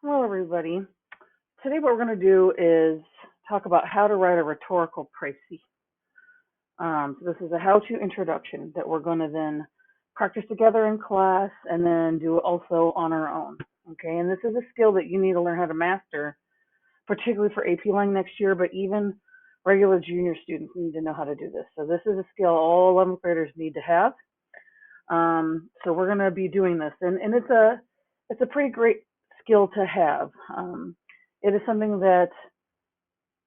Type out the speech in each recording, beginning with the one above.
Hello, everybody. Today, what we're going to do is talk about how to write a rhetorical precis. So this is a how-to introduction that we're going to then practice together in class and then do also on our own. Okay, and this is a skill that you need to learn how to master, particularly for AP Lang next year, but even regular junior students need to know how to do this. So this is a skill all 11th graders need to have. So we're going to be doing this, and it's a pretty great skill to have. It is something that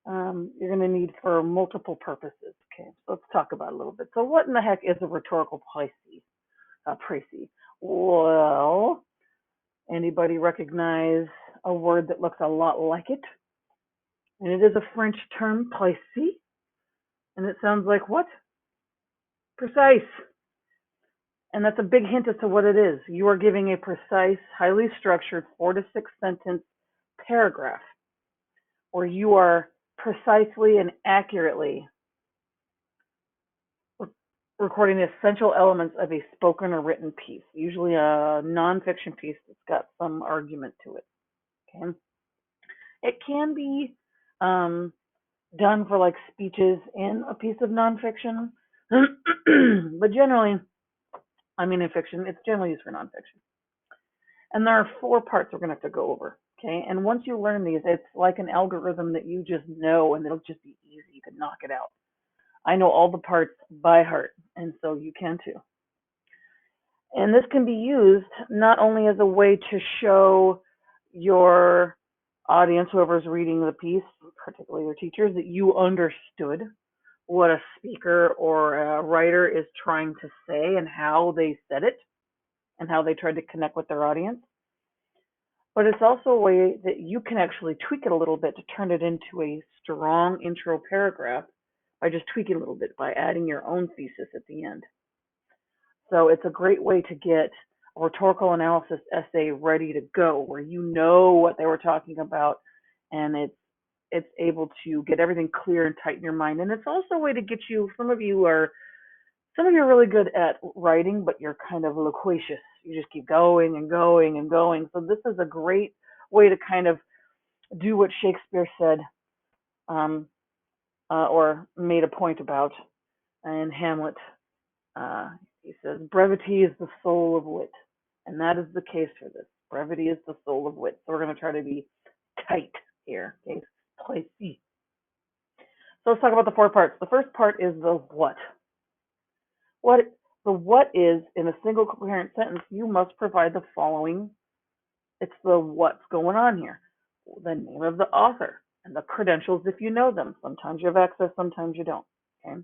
you're going to need for multiple purposes. Okay, so let's talk about it a little bit. So what in the heck is a rhetorical precis? Precis. Well, anybody recognize a word that looks a lot like it? And it is a French term, precis, and it sounds like what? Precise. And that's a big hint as to what it is. You are giving a precise, highly structured 4 to 6 sentence paragraph where you are precisely and accurately recording the essential elements of a spoken or written piece, usually a nonfiction piece that's got some argument to it. Okay, it can be done for like speeches in a piece of nonfiction, but generally, in fiction, it's generally used for nonfiction. And there are 4 parts we're going to have to go over. Okay, and once you learn these, it's like an algorithm that you just know, and it'll just be easy. You can knock it out. I know all the parts by heart, and so you can too. And this can be used not only as a way to show your audience, whoever's reading the piece, particularly your teachers, that you understood what a speaker or a writer is trying to say and how they said it and how they tried to connect with their audience. But it's also a way that you can actually tweak it a little bit to turn it into a strong intro paragraph by just tweaking a little bit, by adding your own thesis at the end. So it's a great way to get a rhetorical analysis essay ready to go, where you know what they were talking about, and it's able to get everything clear and tight in your mind. And it's also a way to get you. Some of you are really good at writing, but you're kind of loquacious. You just keep going and going and going. So this is a great way to kind of do what Shakespeare said, or made a point about in Hamlet. He says, brevity is the soul of wit. And that is the case for this. Brevity is the soul of wit. So we're going to try to be tight here. Okay, precis. So let's talk about the 4 parts. The first part is the what. The what is, in a single coherent sentence, you must provide the following. It's the what's going on here. The name of the author and the credentials if you know them. Sometimes you have access, sometimes you don't. Okay,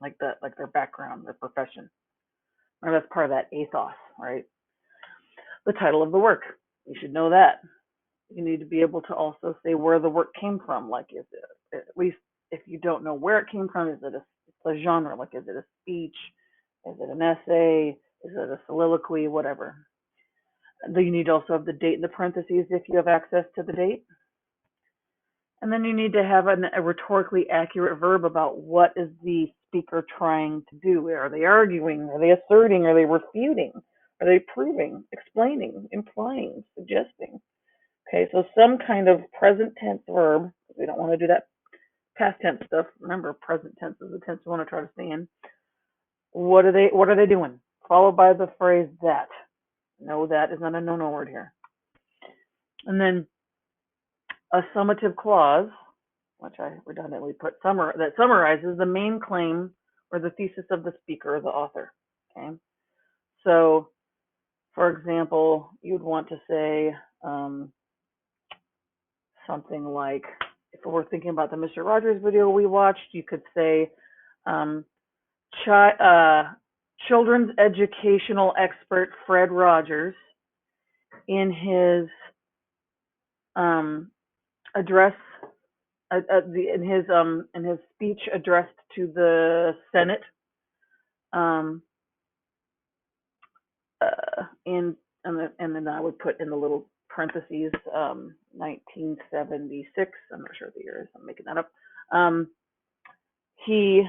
like their background, their profession. Or that's part of that ethos, right? The title of the work. You should know that. You need to be able to also say where the work came from. Like, is it, at least if you don't know where it came from, is it a genre? Like, is it a speech? Is it an essay? Is it a soliloquy? Whatever. Then you need to also have the date in the parentheses if you have access to the date. And then you need to have a rhetorically accurate verb about what is the speaker trying to do. Are they arguing? Are they asserting? Are they refuting? Are they proving, explaining, implying, suggesting? Okay, so some kind of present tense verb. We don't want to do that past tense stuff. Remember, present tense is the tense you want to try to stay in. What are they doing? Followed by the phrase that. No, that is not a no word here. And then a summative clause, which I redundantly put that summarizes the main claim or the thesis of the speaker or the author. Okay, so for example, you'd want to say something like, if we're thinking about the Mr. Rogers video we watched, you could say, children's educational expert Fred Rogers, in his address, in his speech addressed to the Senate, and then I would put in the little parentheses 1976. I'm not sure what the year is. I'm making that up. He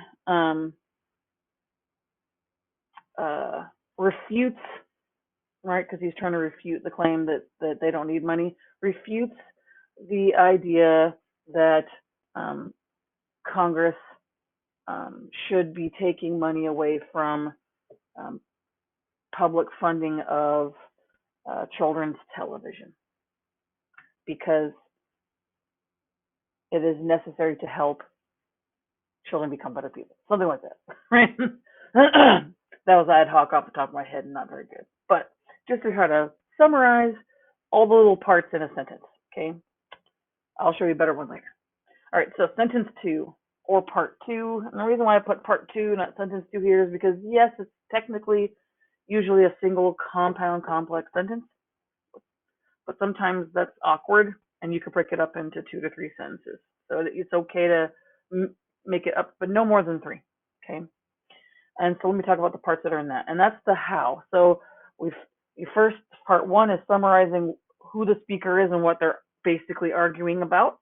refutes right? Because he's trying to refute the claim that they don't need money, refutes the idea that Congress should be taking money away from um, public funding of children's television because it is necessary to help children become better people. Something like that, right? That was ad hoc off the top of my head and not very good. But just to try to summarize all the little parts in a sentence, okay? I'll show you a better one later. All right, so sentence 2 or part 2. And the reason why I put part 2, not sentence 2 here is because, yes, it's technically usually a single compound complex sentence, but sometimes that's awkward and you could break it up into 2 to 3 sentences. So it's okay to make it up, but no more than 3, okay? And so let me talk about the parts that are in that. And that's the how. So first, part 1 is summarizing who the speaker is and what they're basically arguing about.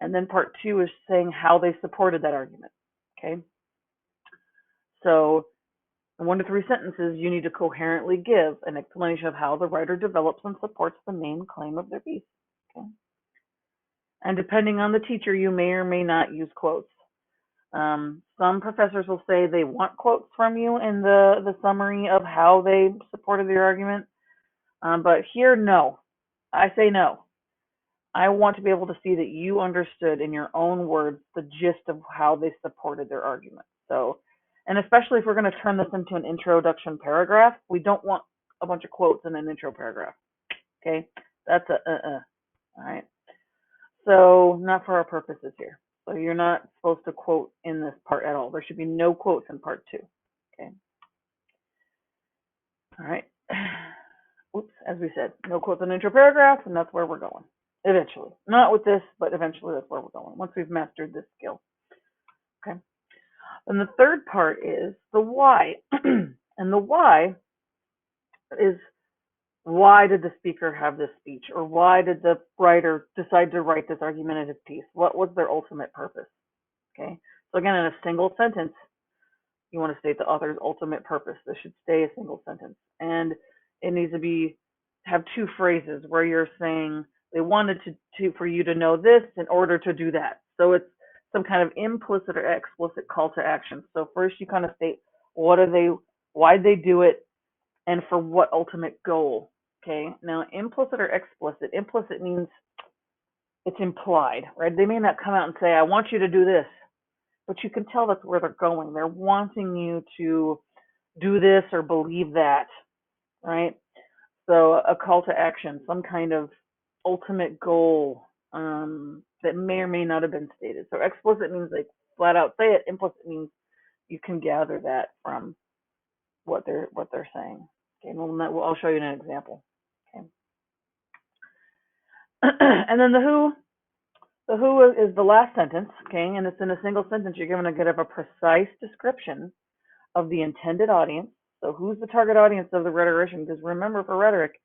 And then part 2 is saying how they supported that argument, okay? So in 1 to 3 sentences, you need to coherently give an explanation of how the writer develops and supports the main claim of their piece, okay? And depending on the teacher, you may or may not use quotes. Some professors will say they want quotes from you in the summary of how they supported their argument. But here, no. I say no. I want to be able to see that you understood in your own words the gist of how they supported their argument. So, and especially if we're going to turn this into an introduction paragraph, we don't want a bunch of quotes in an intro paragraph. Okay? That's all right? So, not for our purposes here. So you're not supposed to quote in this part at all. There should be no quotes in part 2. Okay. All right. Oops, as we said, no quotes in intro paragraph, and that's where we're going. Eventually. Not with this, but eventually that's where we're going, once we've mastered this skill. Okay. And the third part is the why. And the why is, why did the speaker have this speech? Or why did the writer decide to write this argumentative piece? What was their ultimate purpose? Okay. So again, in a single sentence, you want to state the author's ultimate purpose. This should stay a single sentence. And it needs to have 2 phrases where you're saying they wanted for you to know this in order to do that. So it's some kind of implicit or explicit call to action. So first you kind of state why they do it, and for what ultimate goal. Okay. Now implicit or explicit. Implicit means it's implied, right? They may not come out and say, I want you to do this, but you can tell that's where they're going. They're wanting you to do this or believe that, right? So a call to action, some kind of ultimate goal that may or may not have been stated. So explicit means they flat out say it. Implicit means you can gather that from what they're saying. Okay, well, I'll show you an example. Okay, and then the who. The who is the last sentence. Okay, and it's in a single sentence. You're going to give a precise description of the intended audience. So who's the target audience of the rhetorician? Because remember, for rhetoric,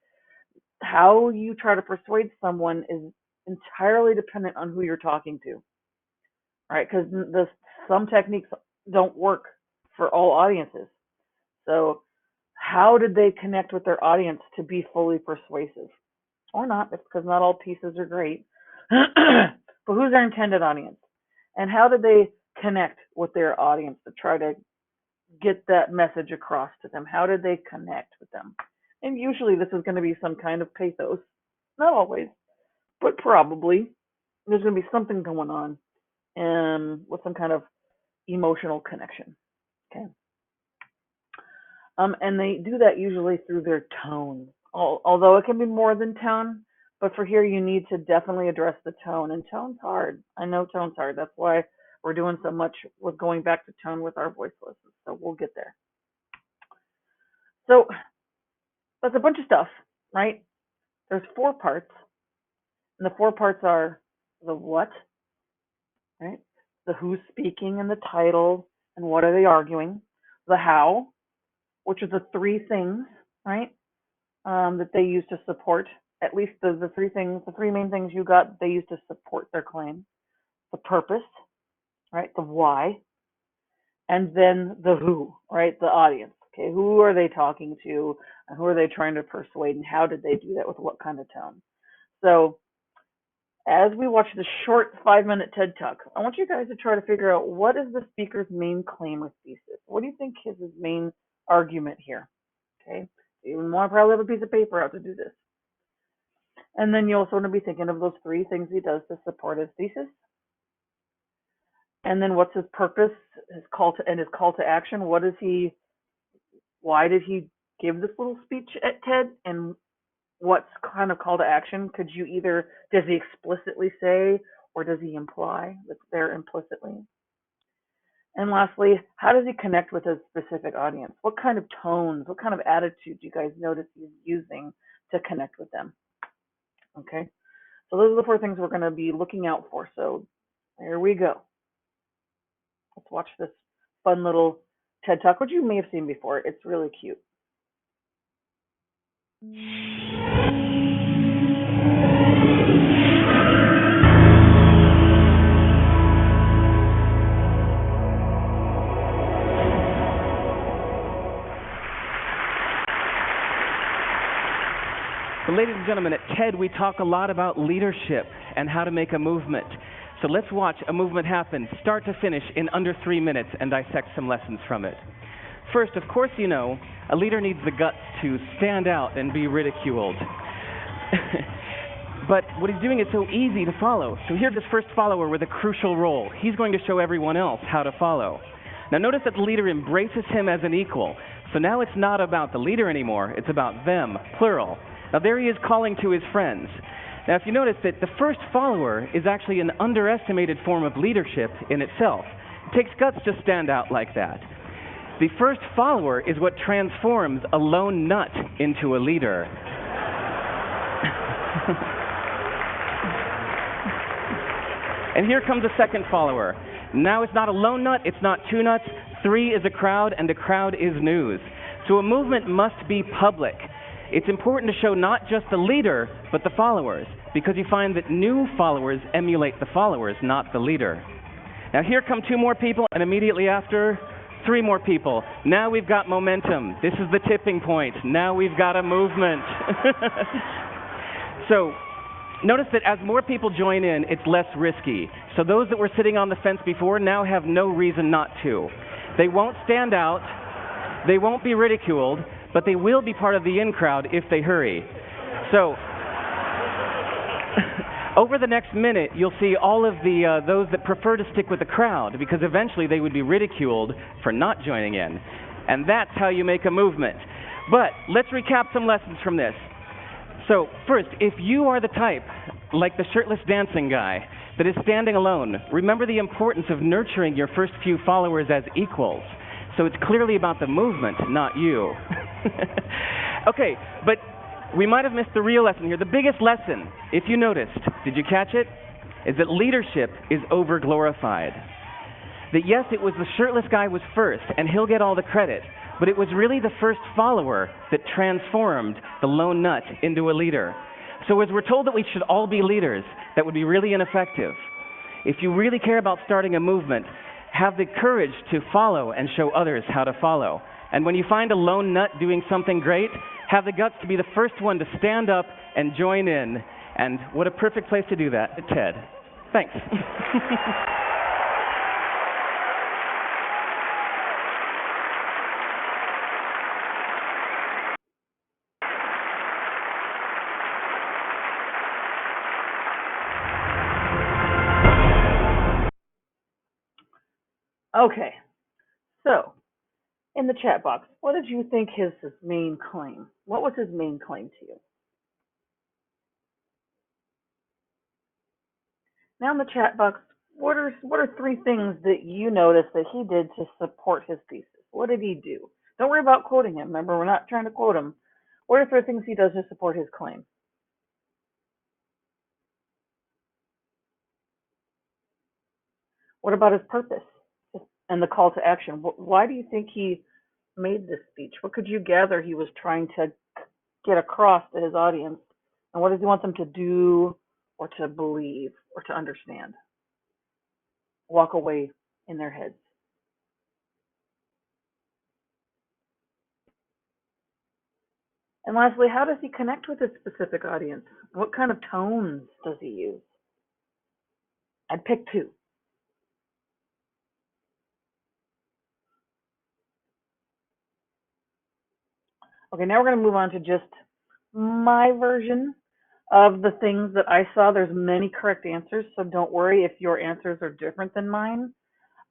how you try to persuade someone is entirely dependent on who you're talking to, right? Because some techniques don't work for all audiences. So how did they connect with their audience to be fully persuasive? Or not, because not all pieces are great. But who's their intended audience? And how did they connect with their audience to try to get that message across to them? How did they connect with them? And usually this is going to be some kind of pathos. Not always, but probably. There's going to be something going on with some kind of emotional connection. Okay. And they do that usually through their tone. Although it can be more than tone, but for here you need to definitely address the tone. And tone's hard. I know tone's hard. That's why we're doing so much with going back to tone with our voice lessons. So we'll get there. So that's a bunch of stuff, right? There's 4 parts. And the 4 parts are the what, right? The who's speaking and the title and what are they arguing. The how, which are the 3 things, right, that they use to support, at least the 3 things, the 3 main things you got, they use to support their claim. The purpose, right, the why, and then the who, right, the audience. Okay, who are they talking to, and who are they trying to persuade, and how did they do that with what kind of tone? So as we watch this short 5-minute TED Talk, I want you guys to try to figure out what is the speaker's main claim or thesis. What do you think is his main argument here? Okay, you want to probably have a piece of paper out to do this. And then you also want to be thinking of those 3 things he does to support his thesis. And then what's his purpose, his call to action? Why did he give this little speech at TED? And what kind of call to action does he explicitly say, or does he imply that's there implicitly? And lastly, how does he connect with a specific audience? What kind of tones, what kind of attitude do you guys notice he's using to connect with them? Okay, so those are the 4 things we're going to be looking out for. So there we go. Let's watch this fun little TED Talk, which you may have seen before. It's really cute. So ladies and gentlemen, at TED we talk a lot about leadership and how to make a movement. So let's watch a movement happen, start to finish, in under 3 minutes and dissect some lessons from it. First, of course you know, a leader needs the guts to stand out and be ridiculed. But what he's doing is so easy to follow. So here's this first follower with a crucial role. He's going to show everyone else how to follow. Now notice that the leader embraces him as an equal. So now it's not about the leader anymore, it's about them, plural. Now there he is calling to his friends. Now if you notice that the first follower is actually an underestimated form of leadership in itself. It takes guts to stand out like that. The first follower is what transforms a lone nut into a leader. And here comes a second follower. Now it's not a lone nut, it's not 2 nuts, 3 is a crowd, and a crowd is news. So a movement must be public. It's important to show not just the leader, but the followers, because you find that new followers emulate the followers, not the leader. Now here come 2 more people, and immediately after, 3 more people. Now we've got momentum. This is the tipping point. Now we've got a movement. So notice that as more people join in, it's less risky. So those that were sitting on the fence before now have no reason not to. They won't stand out. They won't be ridiculed, but they will be part of the in crowd if they hurry. So over the next minute, you'll see all of those that prefer to stick with the crowd, because eventually they would be ridiculed for not joining in. And that's how you make a movement. But let's recap some lessons from this. So first, if you are the type, like the shirtless dancing guy, that is standing alone, remember the importance of nurturing your first few followers as equals. So it's clearly about the movement, not you. Okay, but we might have missed the real lesson here. The biggest lesson, if you noticed, did you catch it? Is that leadership is over-glorified. That yes, it was the shirtless guy was first, and he'll get all the credit, but it was really the first follower that transformed the lone nut into a leader. So as we're told that we should all be leaders, that would be really ineffective. If you really care about starting a movement, have the courage to follow and show others how to follow. And when you find a lone nut doing something great, have the guts to be the first one to stand up and join in. And what a perfect place to do that at TED. Thanks. Okay, so in the chat box, what did you think his main claim? What was his main claim to you? Now in the chat box, what are 3 things that you noticed that he did to support his thesis? What did he do? Don't worry about quoting him. Remember, we're not trying to quote him. What are 3 things he does to support his claim? What about his purpose and the call to action? Why do you think he made this speech? What could you gather he was trying to get across to his audience? And what does he want them to do or to believe or to understand? Walk away in their heads. And lastly, how does he connect with his specific audience? What kind of tones does he use? I'd pick two. Okay, now we're going to move on to just my version of the things that I saw. There's many correct answers, so don't worry if your answers are different than mine.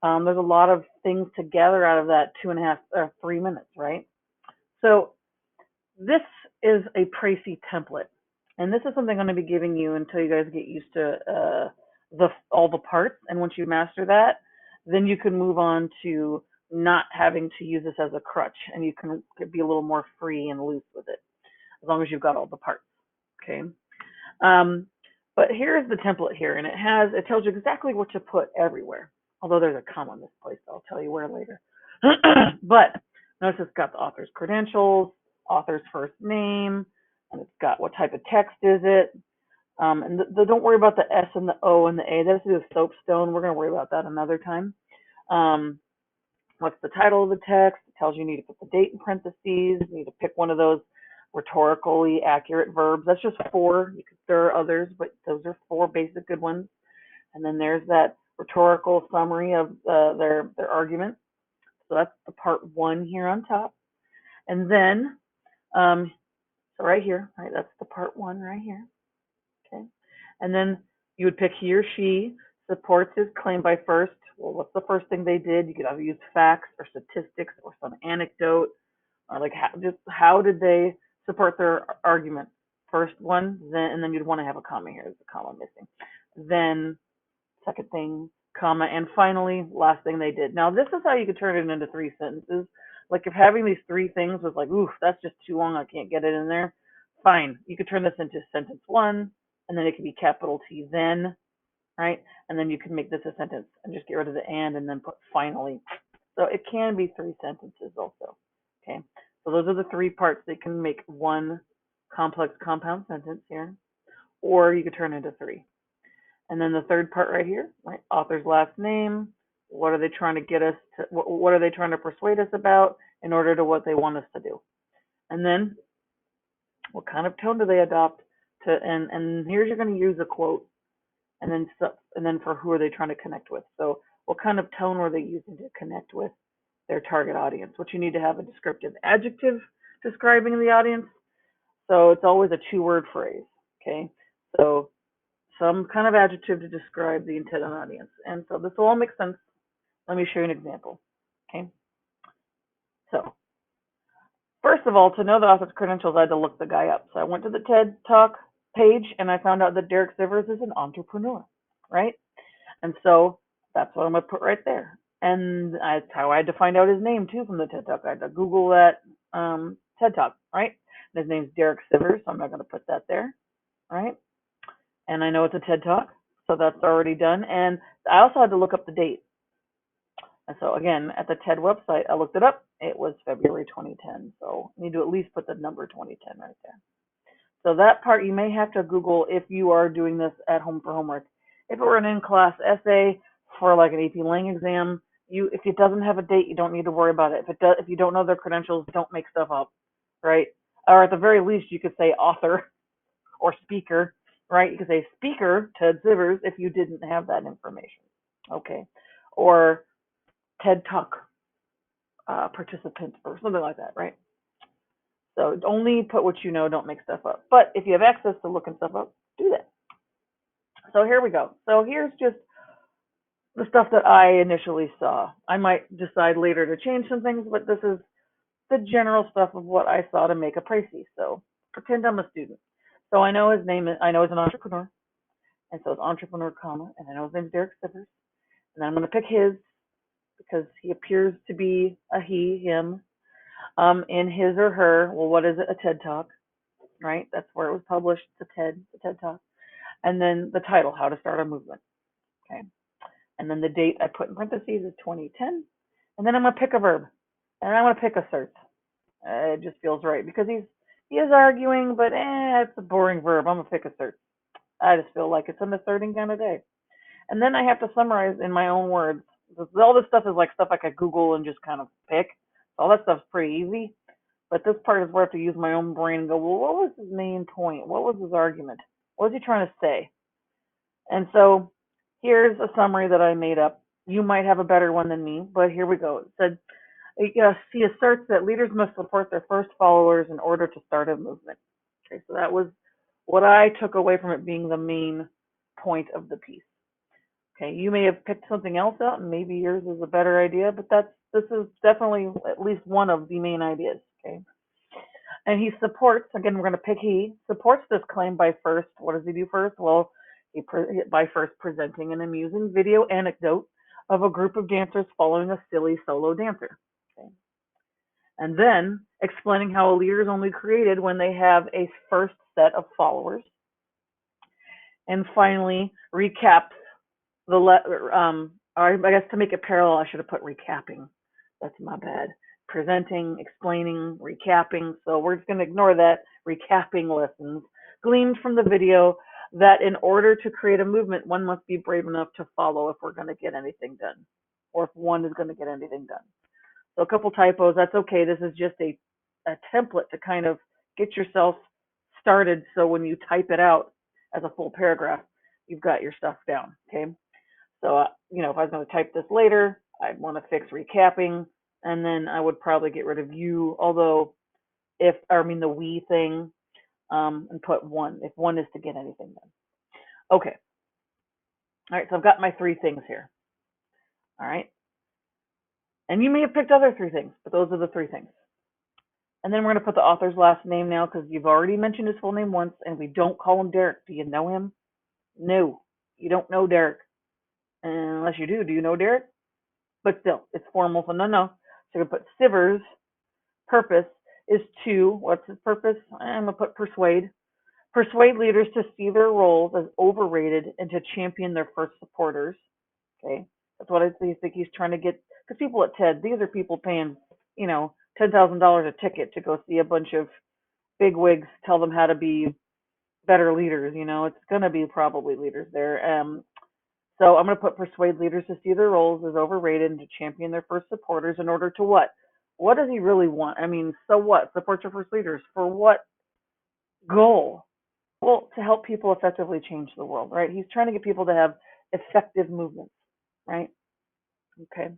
There's a lot of things to gather out of that 2.5 or 3 minutes, right? So this is a precis template, and this is something I'm going to be giving you until you guys get used to all the parts. And once you master that, then you can move on to not having to use this as a crutch, and you can be a little more free and loose with it, as long as you've got all the parts. Okay. Um, but here's the template here, and it tells you exactly what to put everywhere. Although there's a comma misplaced, I'll tell you where later. But notice it's got the author's credentials, author's first name, and it's got what type of text is it. And don't worry about the S and the O and the A. That has to do with soapstone. We're going to worry about that another time. What's the title of the text? It tells you need to put the date in parentheses. You need to pick one of those rhetorically accurate verbs. That's just 4. There are others, but those are 4 basic good ones. And then there's that rhetorical summary of their argument. So that's the part 1 here on top. And then, so right here, right, that's the part 1 right here. Okay. And then you would pick he or she supports his claim by first. Well, what's the first thing they did? You could either use facts or statistics or some anecdote, or like how did they support their argument? First one, then and then you'd want to have a comma here. There's a comma missing. Then second thing, comma, and finally, last thing they did. Now this is how you could turn it into 3 sentences. Like if having these 3 things was like, oof, that's just too long, I can't get it in there. Fine, you could turn this into sentence 1, and then it could be capital T then, right? And then you can make this a sentence and just get rid of the and then put finally. So it can be 3 sentences also. Okay, so those are the 3 parts that can make one complex compound sentence here, or you could turn it into 3. And then the third part right here, right? Author's last name. What are they trying to get us to? What are they trying to persuade us about in order to what they want us to do? And then what kind of tone do they adopt to? And here's you're going to use a quote, and then for who are they trying to connect with? So what kind of tone were they using to connect with their target audience? What you need to have a descriptive adjective describing the audience. So it's always a 2-word phrase. Okay, so some kind of adjective to describe the intended audience. And so this will all make sense. Let me show you an example. Okay. So first of all, to know the author's credentials, I had to look the guy up. So I went to the TED Talk page and I found out that Derek Sivers is an entrepreneur, right? And so that's what I'm going to put right there. And that's how I had to find out his name too from the TED Talk. I had to Google that TED Talk, right? And his name's Derek Sivers, so I'm not going to put that there, right? And I know it's a TED Talk, so that's already done. And I also had to look up the date. And so again, at the TED website, I looked it up. It was February 2010. So you need to at least put the number 2010 right there. So that part you may have to Google if you are doing this at home for homework. If it were an in-class essay for like an AP Lang exam, if it doesn't have a date, you don't need to worry about it. If you don't know their credentials, don't make stuff up, right? Or at the very least, you could say author or speaker, right? You could say speaker, Ted Sivers, if you didn't have that information, okay? Or TED Talk participant or something like that, right? So only put what you know, don't make stuff up. But if you have access to looking stuff up, do that. So here we go. So here's just the stuff that I initially saw. I might decide later to change some things, but this is the general stuff of what I saw to make a precis. So pretend I'm a student. So I know his name is, I know he's an entrepreneur. And so it's entrepreneur, comma, and I know his name's Derek Sivers. And I'm going to pick his because he appears to be a he, him, in his or her. Well, what is it? A TED Talk, right? That's where it was published, the TED Talk. And then the title, How to Start a Movement, okay? And then the date I put in parentheses is 2010. And then I'm going to pick a verb. And I'm going to pick assert. It just feels right because he is arguing, but it's a boring verb. I'm going to pick assert. I just feel like it's an asserting kind of day. And then I have to summarize in my own words. All this stuff is like stuff I could Google and just kind of pick. All that stuff's pretty easy. But this part is where I have to use my own brain and go, well, what was his main point? What was his argument? What was he trying to say? And so here's a summary that I made up. You might have a better one than me, but here we go. It said, he asserts that leaders must support their first followers in order to start a movement. Okay, so that was what I took away from it being the main point of the piece. Okay, you may have picked something else out, and maybe yours is a better idea, but this is definitely at least one of the main ideas. Okay, and he supports. Again, we're going to pick he supports this claim by first. What does he do first? Well, by first presenting an amusing video anecdote of a group of dancers following a silly solo dancer. Okay, and then explaining how a leader is only created when they have a first set of followers. And finally, recaps I guess to make it parallel, I should have put recapping. That's my bad. Presenting, explaining, recapping. So we're just going to ignore that. Recapping lessons gleaned from the video that in order to create a movement, one must be brave enough to follow if we're going to get anything done, or if one is going to get anything done. So a couple typos, that's okay. This is just a template to kind of get yourself started so when you type it out as a full paragraph, you've got your stuff down, okay? So, if I was going to type this later, I'd want to fix recapping, and then I would probably get rid of you, although the we thing, and put one, if one is to get anything done. Okay. All right, so I've got my three things here. All right. And you may have picked other three things, but those are the three things. And then we're going to put the author's last name now because you've already mentioned his full name once, and we don't call him Derek. Do you know him? No, you don't know Derek. Unless you do. Do you know Derek? But still, it's formal, so no. So I'm going to put Sivers' purpose is to, what's his purpose? I'm going to put persuade. Persuade leaders to see their roles as overrated and to champion their first supporters. Okay, that's what I think he's trying to get. Because people at TED, these are people paying, $10,000 a ticket to go see a bunch of bigwigs tell them how to be better leaders. It's going to be probably leaders there. So I'm going to put persuade leaders to see their roles as overrated and to champion their first supporters in order to what? What does he really want? So what? Support your first leaders. For what goal? Well, to help people effectively change the world, right? He's trying to get people to have effective movements, right? Okay.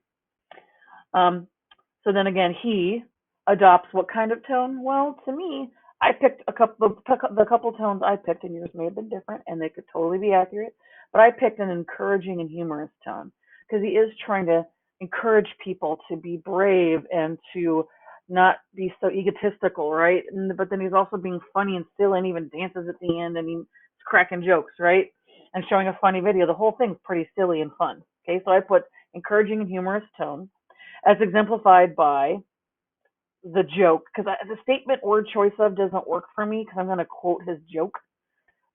So then again, he adopts what kind of tone? Well, to me, I picked the couple tones I picked, and yours may have been different, and they could totally be accurate. But I picked an encouraging and humorous tone because he is trying to encourage people to be brave and to not be so egotistical, right? But then he's also being funny and silly, and even dances at the end, and he's cracking jokes, right? And showing a funny video. The whole thing's pretty silly and fun. Okay, so I put encouraging and humorous tone as exemplified by the joke, because the statement word choice of doesn't work for me because I'm going to quote his joke.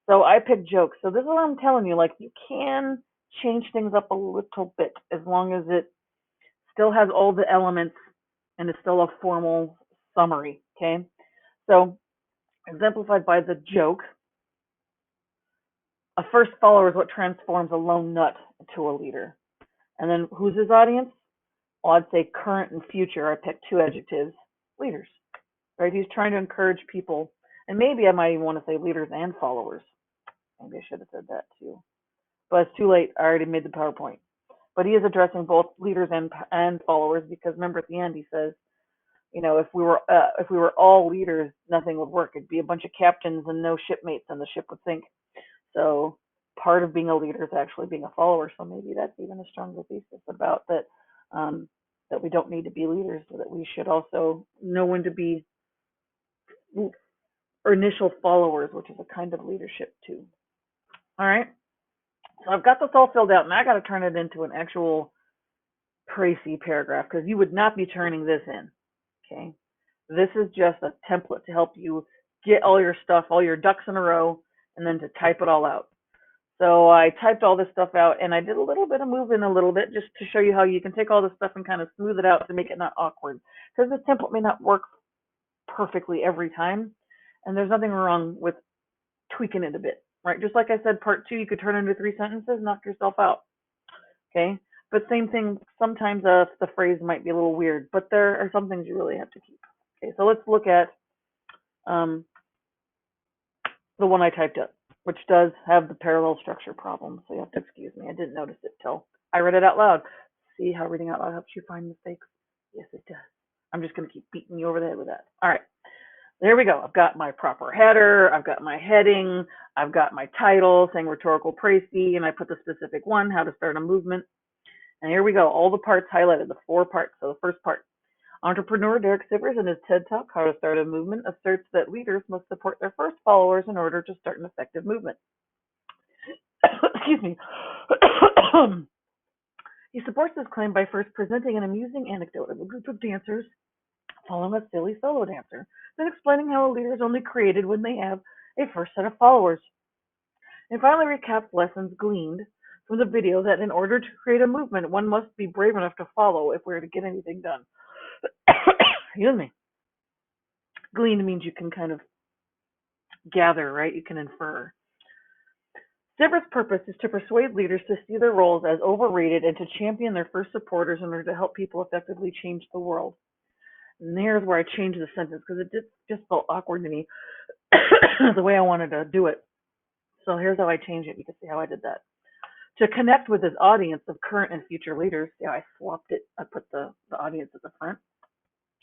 So I picked jokes. So this is what I'm telling you. Like, you can change things up a little bit as long as it still has all the elements and it's still a formal summary. Okay. So exemplified by the joke, a first follower is what transforms a lone nut into a leader. And then who's his audience? Well, I'd say current and future. I picked two adjectives. Leaders. Right? He's trying to encourage people. And maybe I might even want to say leaders and followers. Maybe I should have said that too. But it's too late. I already made the PowerPoint. But he is addressing both leaders and followers because remember at the end he says, if we were all leaders, nothing would work. It'd be a bunch of captains and no shipmates, and the ship would sink. So part of being a leader is actually being a follower. So maybe that's even a stronger thesis about that. That we don't need to be leaders, so that we should also know when to be initial followers, which is a kind of leadership too. All right. So I've got this all filled out, and I got to turn it into an actual precis paragraph because you would not be turning this in. Okay. This is just a template to help you get all your stuff, all your ducks in a row, and then to type it all out. So I typed all this stuff out, and I did a little bit of moving a little bit just to show you how you can take all this stuff and kind of smooth it out to make it not awkward. Because this template may not work perfectly every time, and there's nothing wrong with tweaking it a bit, right? Just like I said, part 2, you could turn into 3 sentences, knock yourself out, okay? But same thing, sometimes the phrase might be a little weird, but there are some things you really have to keep. Okay, so let's look at um, the one I typed up, which does have the parallel structure problem. So you have to excuse me. I didn't notice it till I read it out loud. See how reading out loud helps you find mistakes? Yes, it does. I'm just going to keep beating you over the head with that. All right. There we go. I've got my proper header. I've got my heading. I've got my title saying rhetorical précis, and I put the specific one, how to start a movement. And here we go. All the parts highlighted, the 4 parts. So the first part. Entrepreneur Derek Sivers in his TED Talk, How to Start a Movement, asserts that leaders must support their first followers in order to start an effective movement. Excuse me. He supports this claim by first presenting an amusing anecdote of a group of dancers following a silly solo dancer, then explaining how a leader is only created when they have a first set of followers. And finally recaps lessons gleaned from the video that in order to create a movement, one must be brave enough to follow if we're to get anything done. Excuse me. Gleaned means you can kind of gather, right? You can infer. Sivers' purpose is to persuade leaders to see their roles as overrated and to champion their first supporters in order to help people effectively change the world. And here's where I changed the sentence because it just felt awkward to me the way I wanted to do it. So here's how I changed it. You can see how I did that. To connect with his audience of current and future leaders, yeah, I swapped it. I put the audience at the front,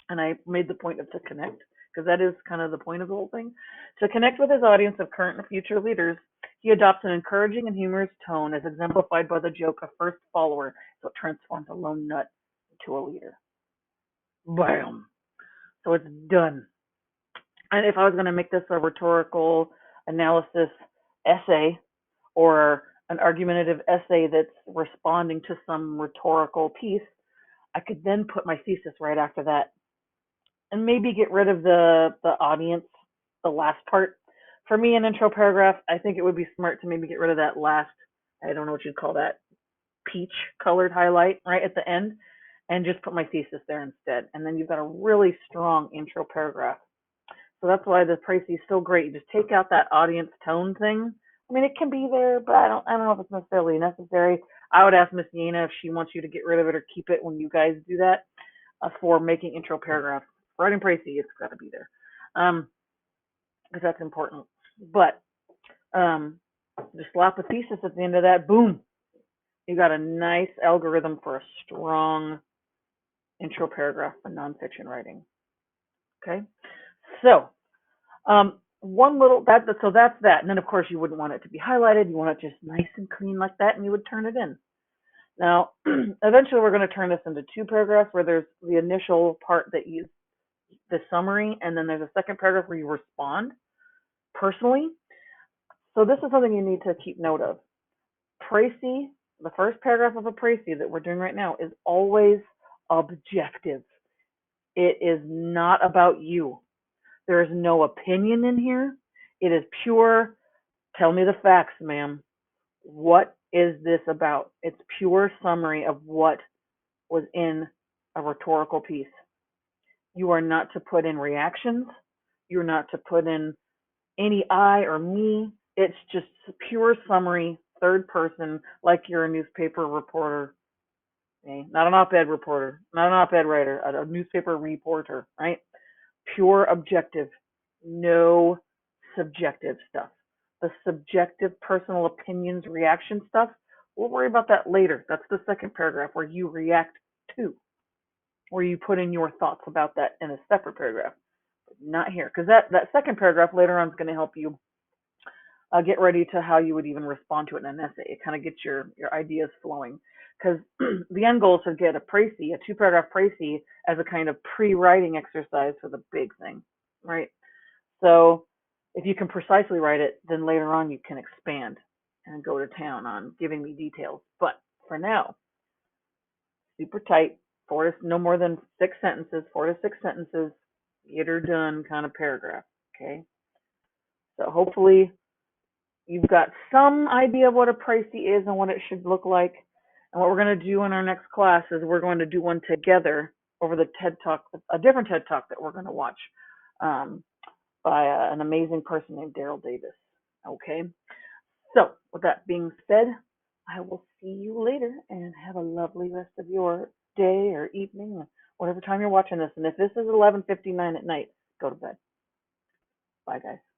and I made the point of to connect, because that is kind of the point of the whole thing. To connect with his audience of current and future leaders, he adopts an encouraging and humorous tone as exemplified by the joke of first follower, so it transforms a lone nut into a leader. Bam! So it's done. And if I was going to make this a rhetorical analysis essay or an argumentative essay that's responding to some rhetorical piece, I could then put my thesis right after that and maybe get rid of the audience, the last part. For me, an intro paragraph, I think it would be smart to maybe get rid of that last, I don't know what you'd call that, peach colored highlight right at the end, and just put my thesis there instead. And then you've got a really strong intro paragraph. So that's why the précis is still great. You just take out that audience tone thing. I mean, it can be there, but I don't know if it's necessarily necessary. I would ask Miss Yena if she wants you to get rid of it or keep it when you guys do that for making intro paragraphs. Writing précis, it's got to be there because that's important. But just slap a thesis at the end of that. Boom, you got a nice algorithm for a strong intro paragraph for nonfiction writing. Okay, so one little so that's that, and then of course you wouldn't want it to be highlighted. You want it just nice and clean like that, and you would turn it in. Now, eventually we're going to turn this into 2 paragraphs where there's the initial part that you the summary, and then there's a second paragraph where you respond personally. So this is something you need to keep note of. Précis, the first paragraph of a précis that we're doing right now is always objective. It is not about you. There is no opinion in here. It is pure, tell me the facts, ma'am. What is this about? It's pure summary of what was in a rhetorical piece. You are not to put in reactions. You're not to put in any I or me. It's just pure summary, third person, like you're a newspaper reporter. Okay? Not an op-ed reporter, not an op-ed writer, a newspaper reporter, right? Pure objective, no subjective stuff. The subjective personal opinions, reaction stuff, we'll worry about that later. That's the second paragraph where you react to, where you put in your thoughts about that in a separate paragraph. But not here, because that second paragraph later on is going to help you get ready to how you would even respond to it in an essay. It kind of gets your ideas flowing. Because the end goal is to get a précis, a 2-paragraph précis, as a kind of pre-writing exercise for the big thing, right? So if you can precisely write it, then later on you can expand and go to town on giving me details. But for now, super tight, no more than 6 sentences, 4 to 6 sentences, get her done kind of paragraph, okay? So hopefully you've got some idea of what a précis is and what it should look like. And what we're going to do in our next class is we're going to do one together over the TED Talk, a different TED Talk that we're going to watch by an amazing person named Daryl Davis. Okay, so with that being said, I will see you later and have a lovely rest of your day or evening, whatever time you're watching this. And if this is 11:59 at night, go to bed. Bye, guys.